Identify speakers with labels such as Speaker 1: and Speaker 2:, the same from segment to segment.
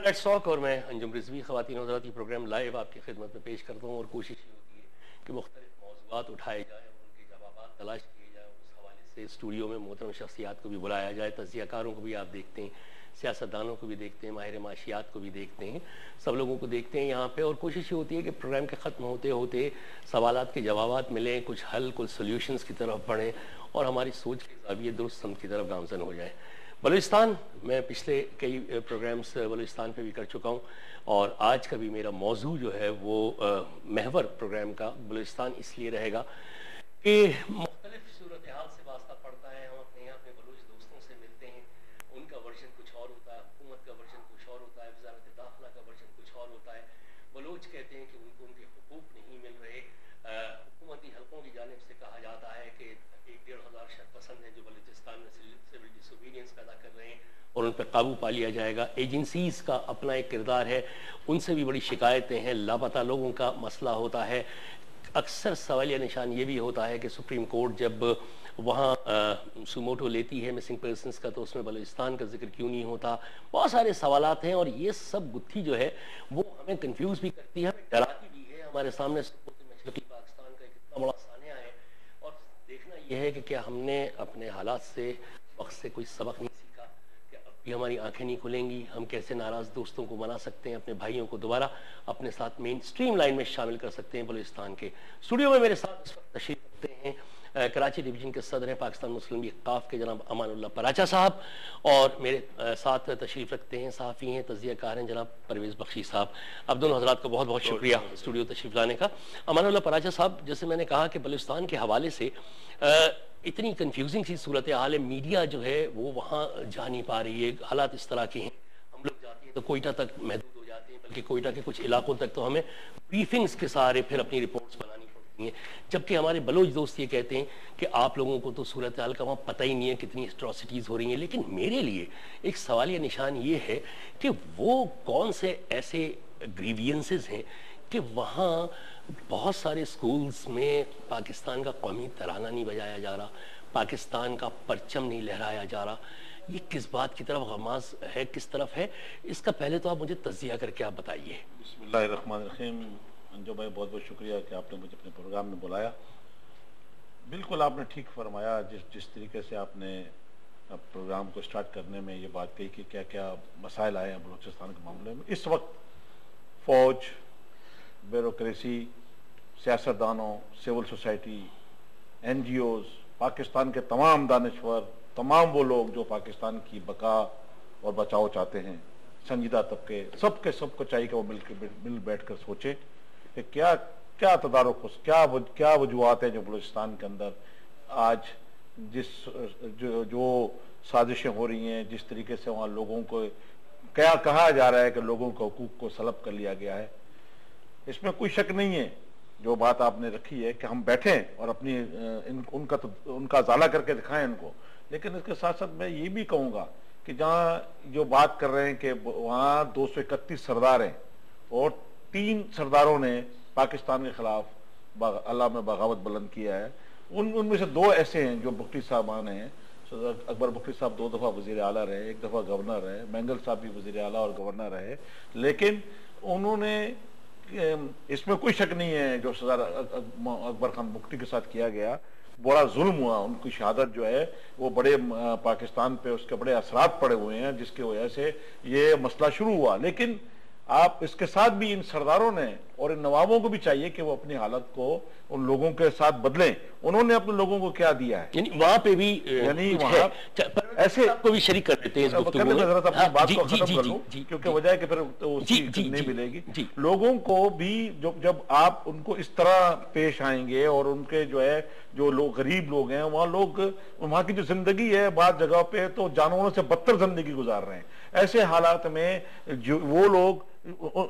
Speaker 1: Let's talk और मैं अंजुम रिजवी ख़वातीन हज़रात की प्रोग्राम लाइव आपकी खिदमत में पेश करता हूँ और कोशिश ये होती है कि मुख्तलिफ मौज़ूआत उठाए जाए और उनके जवाब तलाश किए जाए। उस हवाले से स्टूडियो में मोहतरम शख्सियात को भी बुलाया जाए, तज़कियाकारों को भी आप देखते हैं, सियासतदानों को भी देखते हैं, माहिर माशियात को भी देखते हैं, सब लोगों को देखते हैं यहाँ पे। और कोशिश ये होती है कि प्रोग्राम के ख़त्म होते होते सवालात के जवाब मिलें, कुछ हल, कुछ सोल्यूशंस की तरफ बढ़ें और हमारी सोच के ज़ाविये दुरुस्त समत की तरफ गामज़न हो जाए। बलूचिस्तान, मैं पिछले कई प्रोग्राम्स बलूचिस्तान पे भी कर चुका हूँ और आज का भी मेरा मौजू जो है वो महवर प्रोग्राम का बलूचिस्तान इसलिए रहेगा कि मुख्तलिफ सूरत हाल से वास्ता पड़ता है। हम अपने यहाँ पे बलूच दोस्तों से मिलते हैं, उनका वर्जन कुछ और होता है, हुकूमत का वर्जन कुछ और होता है, वज़ारत दाखिला का वर्जन कुछ और होता है। बलूच कहते हैं कि उनको उनके हुकूक नहीं मिल रहे। हुकूमती हल्कों की जानिब से कहा जाता है कि 1-1.5 शरपसंद हैं जो बलूचिस्तान में सिविल डिसोबीडियंस पैदा कर रहे हैं और उन पर काबू पा लिया जाएगा। एजेंसीज़ का अपना एक किरदार है, उनसे भी बड़ी शिकायतें हैं, लापता लोगों का मसला होता है। अक्सर सवालिया निशान ये भी होता है कि सुप्रीम कोर्ट जब वहाँ सुमोटो लेती है मिसिंग पर्सनस का तो उसमें बलूचिस्तान का जिक्र क्यों नहीं होता। बहुत सारे सवालात हैं और ये सब गुत्थी जो है वो हमें कंफ्यूज भी करती है, हमें डराती भी है। हमारे सामने मशरक़ी पाकिस्तान का एक इतना बड़ा सानिया है और देखना यह है कि क्या हमने अपने हालात से वक्त से कोई सबक नहीं सीखा, कि अब भी हमारी आंखें नहीं खुलेंगी। हम कैसे नाराज़ दोस्तों को मना सकते हैं, अपने भाइयों को दोबारा अपने साथ मेन स्ट्रीम लाइन में शामिल कर सकते हैं। बलूचिस्तान के स्टूडियो में मेरे साथ इस वक्त तशरीफ रखते हैं कराची डिवीज़न के सदर हैं पाकिस्तान मुस्लिम लीग काफ के जनाब अमानुल्लाह पराचा साहब और मेरे साथ तशरीफ़ रखते हैं साफ़ी हैं, तज़कियाकार हैं जनाब परवेज़ बख्शी साहब। अब दोनों हज़रात का बहुत बहुत शुक्रिया स्टूडियो तशरीफ़ लाने का। अमानुल्लाह पराचा साहब, जैसे मैंने कहा कि बलूचिस्तान के हवाले से इतनी कन्फ्यूजिंग सी सूरत हाल है, मीडिया जो है वो वहाँ जा नहीं पा रही है। हालात इस तरह के हैं, हम लोग जाते हैं तो कोयटा तक महदूद हो जाते हैं, बल्कि कोयटा के कुछ इलाकों तक तो हमें ब्रीफिंग्स के सहारे फिर अपनी रिपोर्ट्स बनानी पड़ती हैं। जबकि हमारे बलोच दोस्त ये कहते हैं कि आप लोगों को तो सूरत हाल का वहाँ पता ही नहीं है, कितनी एट्रॉसिटीज़ हो रही हैं। लेकिन मेरे लिए एक सवालिया निशान ये है कि वो कौन से ऐसे ग्रीवियंसेस हैं कि वहाँ बहुत सारे स्कूल्स में पाकिस्तान का कौमी तराना नहीं बजाया जा रहा, पाकिस्तान का परचम नहीं लहराया जा रहा। ये किस बात की तरफ गमाज़ है, किस तरफ है? इसका पहले तो आप मुझे तज़किया करके आप बताइए।
Speaker 2: बिस्मिल्लाहिर्रहमानिर्रहीम। अंजू भाई, बहुत बहुत शुक्रिया कि आपने मुझे अपने प्रोग्राम में बुलाया। बिल्कुल आपने ठीक फरमाया, जिस तरीके से आपने प्रोग्राम को स्टार्ट करने में ये बात कही कि क्या क्या मसाइल आए हैं बलूचिस्तान के मामले में। इस वक्त फ़ौज, ब्यूरोक्रेसी, सियासतदानों, सिविल सोसाइटी, NGOs, पाकिस्तान के तमाम दानिश्वर, तमाम वो लोग जो पाकिस्तान की बका और बचाव चाहते हैं, संजीदा तबके, सबको चाहिए कि वो मिल बैठ कर सोचे कि क्या क्या तदारुक, क्या वजूहत हैं जो बलूचिस्तान के अंदर आज जो साजिशें हो रही हैं, जिस तरीके से वहाँ लोगों को क्या कहा जा रहा है कि लोगों के हकूक को सलब कर लिया गया है। इसमें कोई शक नहीं है, जो बात आपने रखी है कि हम बैठें और अपनी उनका ज़ाला करके दिखाएं इनको। लेकिन इसके साथ साथ मैं ये भी कहूँगा कि जहाँ जो बात कर रहे हैं कि वहाँ 231 सरदार हैं और 3 सरदारों ने पाकिस्तान के खिलाफ अल्लाह में बगावत बुलंद किया है, उनमें से 2 ऐसे हैं जो बुख्ती साहबान हैं। अकबर बुख्ती साहब 2 दफ़ा वज़ीर आला रहे, 1 दफ़ा गवर्नर रहे, मैंगल साहब भी वज़ीर आला और गवर्नर रहे। लेकिन उन्होंने, इसमें कोई शक नहीं है, जो सरदार अकबर खान बुख्ती के साथ किया गया बड़ा जुल्म हुआ। उनकी शहादत जो है वो बड़े पाकिस्तान पे उसके बड़े असरात पड़े हुए हैं, जिसकी वजह से ये मसला शुरू हुआ। लेकिन आप इसके साथ भी इन सरदारों ने और इन नवाबों को भी चाहिए कि वो अपनी हालत को उन लोगों के साथ बदलें। उन्होंने अपने लोगों को क्या दिया है,
Speaker 1: यानी वहां पे भी,
Speaker 2: यानी वहां
Speaker 1: ऐसे को भी शरीक कर देते हैं इस गुफ्तगू में।
Speaker 2: जरा अपनी बात को खत्म कर लूं, क्योंकि वजह है कि फिर तो उसकी नहीं मिलेगी। लोगों को भी जब आप उनको इस तरह पेश आएंगे और उनके जो है जो लोग गरीब लोग हैं, वहाँ की जो जिंदगी है बाद जगह पे तो जानवरों से बदतर जिंदगी गुजार रहे हैं। ऐसे हालात में जो वो लोग,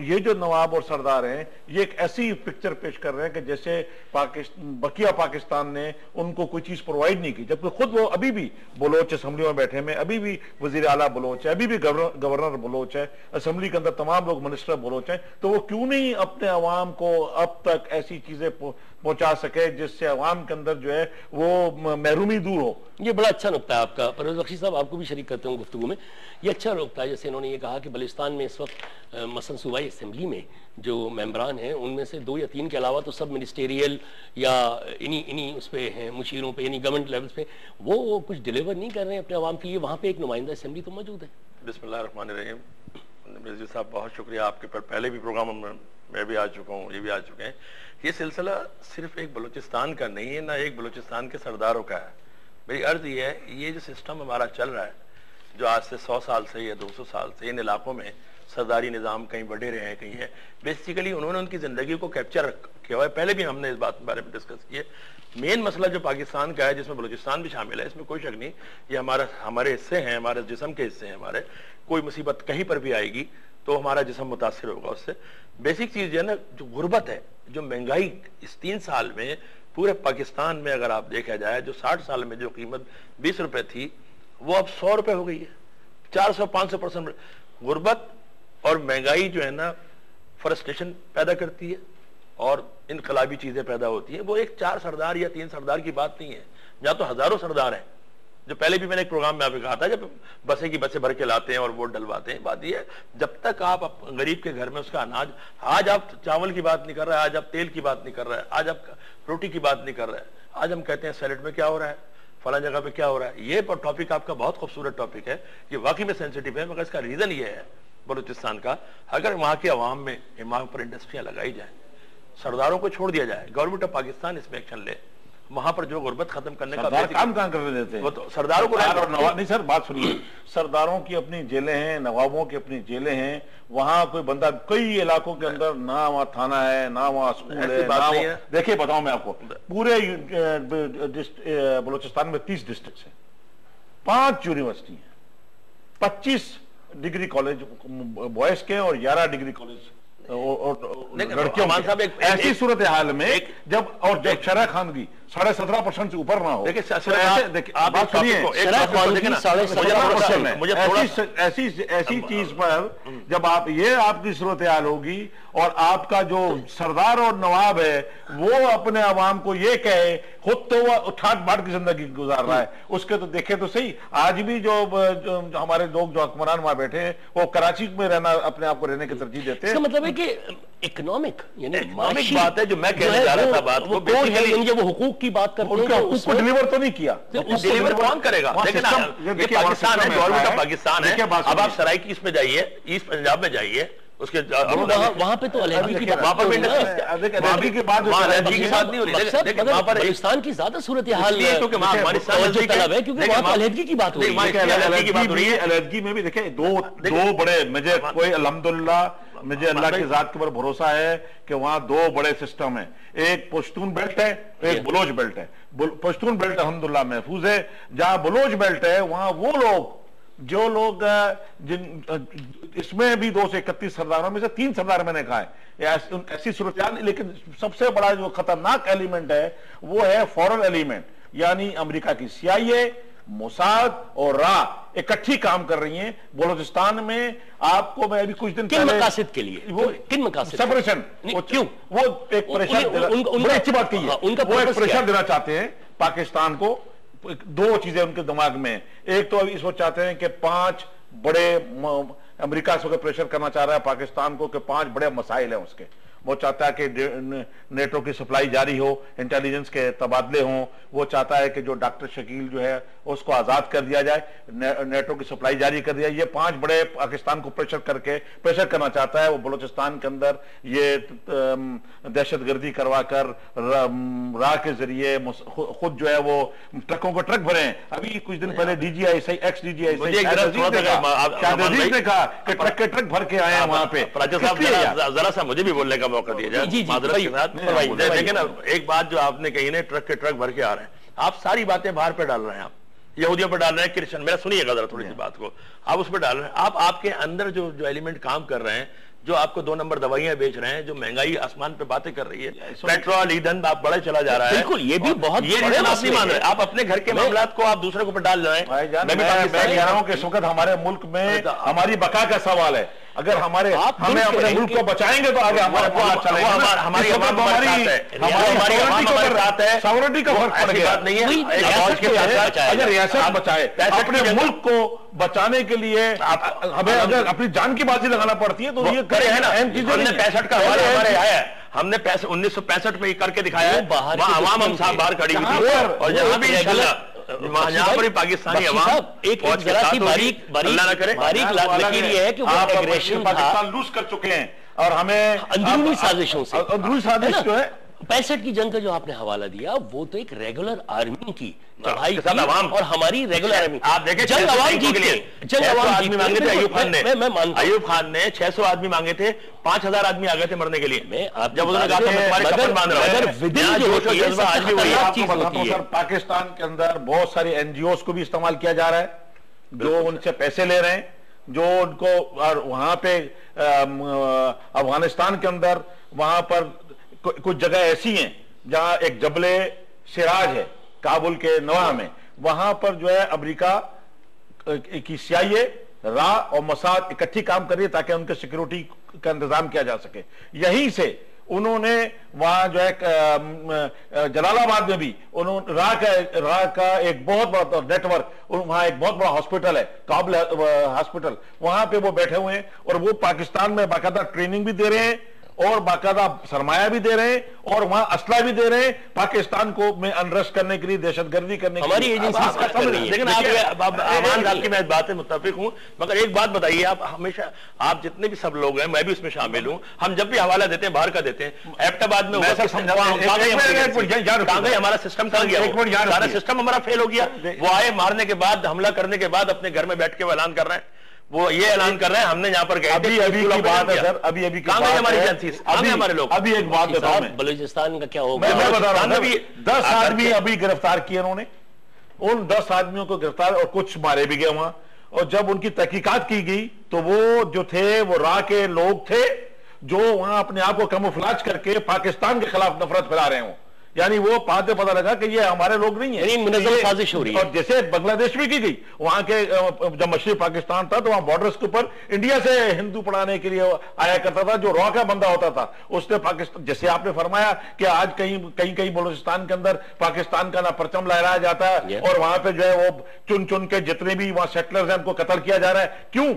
Speaker 2: ये जो नवाब और सरदार हैं, ये एक ऐसी पिक्चर पेश कर रहे हैं कि जैसे बकिया पाकिस्तान ने उनको कोई चीज प्रोवाइड नहीं की, जबकि खुद वो अभी भी बलोच असेंबली में बैठे में, अभी भी वजीर आला बलोच है, अभी भी गवर्नर बलोच है, असेंबली के अंदर तमाम लोग मिनिस्टर बलोच हैं। तो वो क्यों नहीं अपने अवाम को अब तक ऐसी चीजें पहुंचा सके, जिससे अवाम के अंदर जो है वो महरूमी दूर हो।
Speaker 1: ये बड़ा अच्छा नुकता है आपका परवेज बख्शी साहब, आपको भी शरीक करते हूँ गुफ्तगू में। ये अच्छा नुकता है, जैसे इन्होंने ये कहा कि बलूचिस्तान में इस वक्त मसलन सूबाई असम्बली में जो मेंबरान हैं उनमें से 2 या 3 के अलावा तो सब मिनिस्टेरियल या इन्हीं उस पर हैं, मुशीरों पे यानी गवर्नमेंट लेवल्स पे, वो कुछ डिलीवर नहीं कर रहे हैं अपने आवाम के लिए। वहाँ पे एक नुमाइंदा असम्बली तो मौजूद है।
Speaker 3: बिस्मिल्लाहिर्रहमानिर्रहीम। मिर्ज़ी साहब बहुत शुक्रिया, आपके पर पहले भी प्रोग्राम मैं भी आ चुका हूँ, ये भी आ चुके हैं। ये सिलसिला सिर्फ एक बलूचिस्तान का नहीं है, ना एक बलूचिस्तान के सरदारों का है। मेरी अर्ज ये है, ये जो सिस्टम हमारा चल रहा है, जो आज से 100 साल से या 200 साल से इन इलाकों में सरदारी निज़ाम कहीं बढ़े रहे हैं, कहीं है, बेसिकली उन्होंने उनकी ज़िंदगी को कैप्चर किया हुआ है। पहले भी हमने इस बात के बारे में डिस्कस किए। मेन मसला जो पाकिस्तान का है, जिसमें बलूचिस्तान भी शामिल है, इसमें कोई शक नहीं, ये हमारे हिस्से हैं, हमारे जिस्म के हिस्से हैं। हमारे कोई मुसीबत कहीं पर भी आएगी तो हमारा जिस्म मुतासिर होगा उससे। बेसिक चीज़ है ना, जो गुर्बत है, जो महंगाई इस 3 साल में पूरे पाकिस्तान में अगर आप देखा जाए, जो 60 साल में जो कीमत 20 रुपए थी वो अब 100 रुपए हो गई है। 400-500% गुर्बत और महंगाई जो है ना फ्रस्ट्रेशन पैदा करती है और इनकलाबी चीजें पैदा होती हैं। वो एक 4 सरदार या 3 सरदार की बात नहीं है, यहाँ तो हजारों सरदार हैं। जो पहले भी मैंने एक प्रोग्राम में आपको कहा था, जब बसें भर के लाते हैं और वोट डलवाते हैं, बात यह है जब तक आप गरीब के घर में उसका अनाज, आज आप चावल की बात नहीं कर रहे हैं, आज आप तेल की बात नहीं कर रहे हैं, आज आप रोटी की बात नहीं कर रहे हैं, आज हम कहते हैं सैलेड में क्या हो रहा है, फला जगह पे क्या हो रहा है। ये टॉपिक आपका बहुत खूबसूरत टॉपिक है, ये वाकई में सेंसिटिव है, मगर इसका रीजन ये है बलूचिस्तान का, अगर वहां के अवाम में वहां पर इंडस्ट्रियां लगाई जाए, सरदारों को छोड़ दिया जाए, गवर्नमेंट ऑफ पाकिस्तान इसमें एक्शन ले, वहां पर जो गुर्बत खत्म करने का
Speaker 2: काम कहां करने देते हैं,
Speaker 3: वो तो सरदारों को
Speaker 2: नहीं सर, बात सुनिए, सरदारों की अपनी जेलें हैं, नवाबों की अपनी जेलें हैं, वहां कोई बंदा, कई इलाकों के अंदर ना वहां थाना है, ना वहां स्कूल है, ना देखिए बताऊं मैं आपको, पूरे बलूचिस्तान में 30 डिस्ट्रिक्ट है, 5 यूनिवर्सिटी है, 25 डिग्री कॉलेज बॉयज के और 11 डिग्री कॉलेज लड़कियों के। ऐसी सूरत हाल में जब शरह खानगी 17.5% से ऊपर ना हो, ऐसी चीज पर जब आप, ये आपकी सूरत हाल होगी और आपका जो सरदार और नवाब है वो अपने अवाम को ये कहे, खुद तो वो ठाट बाट की जिंदगी गुजार रहा है, उसके तो देखे तो सही। आज भी जो हमारे लोग जो हुक्मरान वहां बैठे हैं वो कराची में रहना, अपने आप को रहने की तरजीह देते हैं।
Speaker 1: मतलब है कि इकोनॉमिक
Speaker 3: बात है जो मैं कहने जा रहा था, बात वो
Speaker 1: हुकूक की बात करते हैं,
Speaker 2: उसको डिलीवर तो नहीं किया,
Speaker 3: डिलीवर कौन करेगा? पाकिस्तान है, गवर्नमेंट ऑफ पाकिस्तान है। अब आप सराइकी इसमें जाइए, ईस्ट पंजाब में जाइए, उसके वहां पे तो अलहदगी की बात नहीं हो रही, पाकिस्तान की ज्यादा सूरत हाल है क्योंकि अलहदगी की बात हो रही है।
Speaker 2: अलहदगी में भी देखें दो बड़े, मुझे कोई अल्हम्दुलिल्लाह मुझे अल्लाह की जात के ऊपर भरोसा है कि वहां 2 बड़े सिस्टम है, एक पश्तून बेल्ट है, एक बलोच बेल्ट है। पश्तून बेल्ट अल्हम्दुलिल्लाह महफूज है, जहां बलोच बेल्ट है वहां वो लोग, जो लोग इसमें भी 231 सरदारों में से 3 सरदार मैंने कहा है, ऐसी सूरत हाल। लेकिन सबसे बड़ा जो खतरनाक एलिमेंट है वो है फॉरेन एलिमेंट, यानी अमेरिका की CIA, मोसाद और रा इकट्ठी काम कर रही हैं बलूचिस्तान में। आपको मैं अभी कुछ दिन
Speaker 1: पहले मकासद के लिए, वो किन मकासद,
Speaker 2: सेपरेशन, क्यों वो एक प्रेशर, बड़ी अच्छी बात कही है, वो एक प्रेशर देना चाहते हैं पाकिस्तान को। 2 चीजें उनके दिमाग में, एक तो अभी इस वक्त चाहते हैं कि 5 बड़े, अमेरिका से प्रेशर करना चाह रहा है पाकिस्तान को कि 5 बड़े मसाइल हैं उसके। वो चाहता है कि नेटो की सप्लाई जारी हो, इंटेलिजेंस के तबादले हों, वो चाहता है कि जो डॉक्टर शकील जो है उसको आजाद कर दिया जाए, नेटो की सप्लाई जारी कर दिया। ये 5 बड़े पाकिस्तान को प्रेशर करना चाहता है। वो बलूचिस्तान के अंदर ये दहशतगर्दी करवा कर राह के जरिए खुद जो है वो ट्रकों को ट्रक भरे। अभी कुछ दिन पहले DGI एक्स DGI ने कहा कि ट्रक के ट्रक भर के आए हैं वहां पे।
Speaker 3: जरा सा मुझे भी बोलने का मौका दिया जाए मादरत के साथ। देखिए ना, एक बात जो आपने कही ना, ट्रक के ट्रक भर के आ रहे हैं, आप सारी बातें बाहर पे डाल रहे हैं, आप यहूदियों पर डाल रहे हैं, क्रिश्चियन, मेरा सुनिएगा जरा थोड़ी सी बात को, आप उस पर डाल रहे हैं। आप आपके अंदर जो एलिमेंट काम कर रहे हैं, जो आपको 2 नंबर दवाइयां बेच रहे हैं, जो महंगाई आसमान पे बातें कर रही है, पेट्रोल ईंधन आप बड़ा चला जा रहा है।
Speaker 1: बिल्कुल, ये भी बहुत,
Speaker 3: ये रीजन आप नहीं मान रहे, आप अपने घर के मामलात को आप दूसरे के ऊपर डाल रहे हैं।
Speaker 2: मैं कह रहा हूं कि इस वक्त हमारे मुल्क में हमारी बका का सवाल है। अगर हमें अपने मुल्क को बचाएंगे तो आगे हमारे हमारी सॉवरेनिटी का फर्क पड़ गया नहीं है। अगर रियासत बचाए, अपने मुल्क को बचाने के लिए हमें अगर अपनी जान की बाजी लगाना पड़ती है तो ये करे है ना। हमने 65 का हमारे आया, हमने 1965 में करके दिखाया है, आवाम हम साथ बाहर खड़ी हुई थी और यहाँ भी यहाँ पर पाकिस्तानी अवाम
Speaker 1: एक जरा सी बारीक लकीर ये है कि वो एग्रेशन
Speaker 2: पाकिस्तान लूज कर चुके हैं और हमें
Speaker 1: अंदरूनी साजिशों से,
Speaker 2: अंदरूनी साजिश जो है
Speaker 1: 65 की जंग का जो आपने हवाला दिया वो तो एक रेगुलर आर्मी की चढ़ाई थी और हमारी रेगुलर आर्मी।
Speaker 3: आप देखें
Speaker 1: जंग आवाम जीत गए, जंग आवाम
Speaker 3: आदमी मांगे थे अयूब खान ने,
Speaker 1: मैं मानता हूं
Speaker 3: अयूब खान ने 600 आदमी मांगे थे, 5000 आदमी आ गए थे मरने के लिए।
Speaker 1: मैं
Speaker 3: जब उन्होंने कहा था तुम्हारे कफन बांध रहा हूं,
Speaker 1: अगर विदिन जो होती है आज भी वही
Speaker 2: आपको बताता हूं सर, पाकिस्तान के अंदर बहुत सारी एनजीओ को भी इस्तेमाल किया जा रहा है जो उनसे पैसे ले रहे हैं, जो उनको, और वहां पे अफगानिस्तान के अंदर वहां पर कुछ जगह ऐसी हैं जहां एक जबले सिराज है काबुल के नवा में, वहां पर जो है अमेरिका की CIA, रा और मसाद इकट्ठी काम कर रही है ताकि उनके सिक्योरिटी का इंतजाम किया जा सके। यहीं से उन्होंने वहां जो है जलालाबाद में भी उन्होंने रा का एक बहुत बड़ा नेटवर्क, वहां एक बहुत बड़ा हॉस्पिटल है काबुल हॉस्पिटल, वहां पे वो बैठे हुए हैं और वो पाकिस्तान में बाकायदा ट्रेनिंग भी दे रहे हैं और बाकायदा सरमाया भी दे रहे हैं और वहां असला भी दे रहे हैं पाकिस्तान को में अनरेस्ट करने के लिए, दहशतगर्दी करने के लिए।
Speaker 1: हमारी एजेंसी,
Speaker 3: लेकिन आपकी मैं बात से मुत्तफिक हूं, मगर एक बात बताइए, आप हमेशा, आप जितने भी सब लोग हैं, मैं भी उसमें शामिल हूं, हम जब भी हवाला देते हैं बाहर का देते हैं, एबटाबाद में हमारा सिस्टम सारा सिस्टम हमारा फेल हो गया। वो आए, मारने के बाद, हमला करने के बाद अपने घर में बैठ के वो ऐलान कर रहे हैं, वो ये ऐलान कर रहे हैं हमने यहाँ पर गए
Speaker 2: अभी की बात है सर, अभी की बात है
Speaker 3: हमारी एजेंसीज, हमारे लोग।
Speaker 2: अभी एक बात बताऊं मैं,
Speaker 1: बलूचिस्तान का क्या होगा,
Speaker 2: मैं बता रहा हूं, 10 आदमी अभी गिरफ्तार किए उन्होंने, उन 10 आदमियों को गिरफ्तार और कुछ मारे भी गए वहां, और जब उनकी तहकीकात की गई तो वो जो थे वो रा के लोग थे जो वहां अपने आप को कैमोफ्लेज करके पाकिस्तान के खिलाफ नफरत फैला रहे हो, यानी वो बाद में पता लगा कि ये हमारे लोग नहीं है,
Speaker 1: मुनज़्ज़म साजिश हो रही है।
Speaker 2: और जैसे बांग्लादेश में की गई, वहां के जब मशरक़ी पाकिस्तान था तो वहां बॉर्डर्स के ऊपर इंडिया से हिंदू पढ़ाने के लिए आया करता था, जो रॉ का बंदा होता था, उसने पाकिस्तान, जैसे आपने फरमाया कि आज कहीं बलूचिस्तान के अंदर पाकिस्तान का ना परचम लहराया जाता है और वहां पे जो है वो चुन चुन के जितने भी वहां सेटलर्स हैं उनको कत्ल किया जा रहा है। क्यों?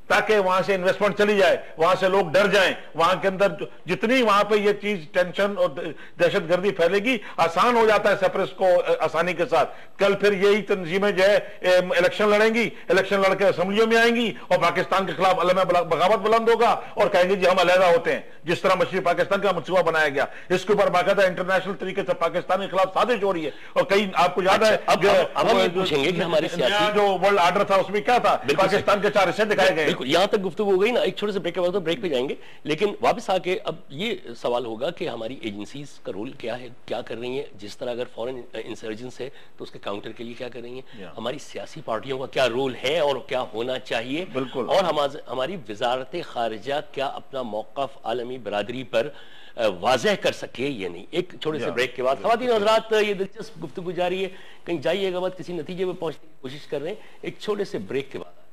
Speaker 2: ताकि वहां से इन्वेस्टमेंट चली जाए, वहां से लोग डर जाएं, वहां के अंदर जितनी वहां पे ये चीज टेंशन और दहशतगर्दी फैलेगी, आसान हो जाता है सेपरेटिस्ट को आसानी के साथ। कल फिर यही तंजीमें जो है इलेक्शन लड़ेंगी, इलेक्शन लड़के असेंबलियों में आएंगी और पाकिस्तान के खिलाफ बगावत बुलंद होगा और कहेंगे जी हम अलहदा होते हैं, जिस तरह मशरक़ी पाकिस्तान का मनसूबा बनाया गया। इसके ऊपर बाकायदा इंटरनेशनल तरीके से पाकिस्तान के खिलाफ साजिश हो रही है। और कई आपको याद है
Speaker 1: पूछेंगे कि हमारी
Speaker 2: जो वर्ल्ड ऑर्डर था उसमें क्या था, पाकिस्तान के 4 हिस्से दिखाए गए।
Speaker 1: यहां तक गुफ्तगू हो गई ना, एक छोटे से ब्रेक के बाद तो ब्रेक पे जाएंगे, लेकिन वापस आके अब ये सवाल होगा कि हमारी एजेंसीज का रोल क्या है, क्या कर रही हैं, जिस तरह अगर फॉरेन इंसर्जेंस है तो उसके काउंटर के लिए क्या कर रही हैं, हमारी सियासी पार्टियों का क्या रोल है और क्या होना चाहिए, और हमारी वजारत खारिजा क्या अपना मौक़िफ़ आलमी बरादरी पर वाज़ेह कर सके या नहीं। एक छोटे से ब्रेक के बाद ख़वातीन हज़रात, ये दिलचस्प गुफ्तगू जारी है, कहीं जाइएगा मत, किसी नतीजे में पहुंचने की कोशिश कर रहे हैं, एक छोटे से ब्रेक के बाद।